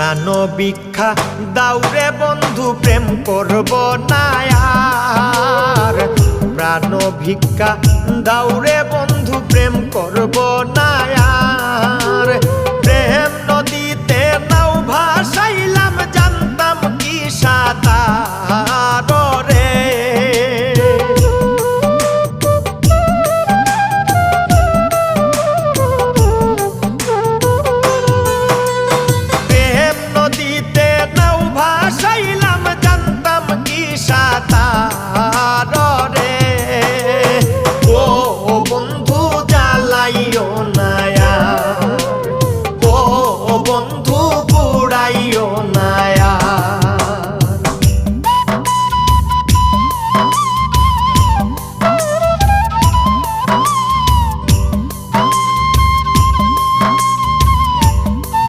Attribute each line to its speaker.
Speaker 1: প্রাণ ভিক্ষা দাউরে বন্ধু প্রেম করব না আর। প্রাণ ভিক্ষা দাউরে বন্ধু প্রেম করব না আর। প্রেম নদীতে নাও ভাসাইলাম জানতাম কি সাঁতার রে। ভাসাইলাম জানতাম কি সাঁতার রে। ও বন্ধু জ্বালাইও না, ও বন্ধু পুড়াইও না।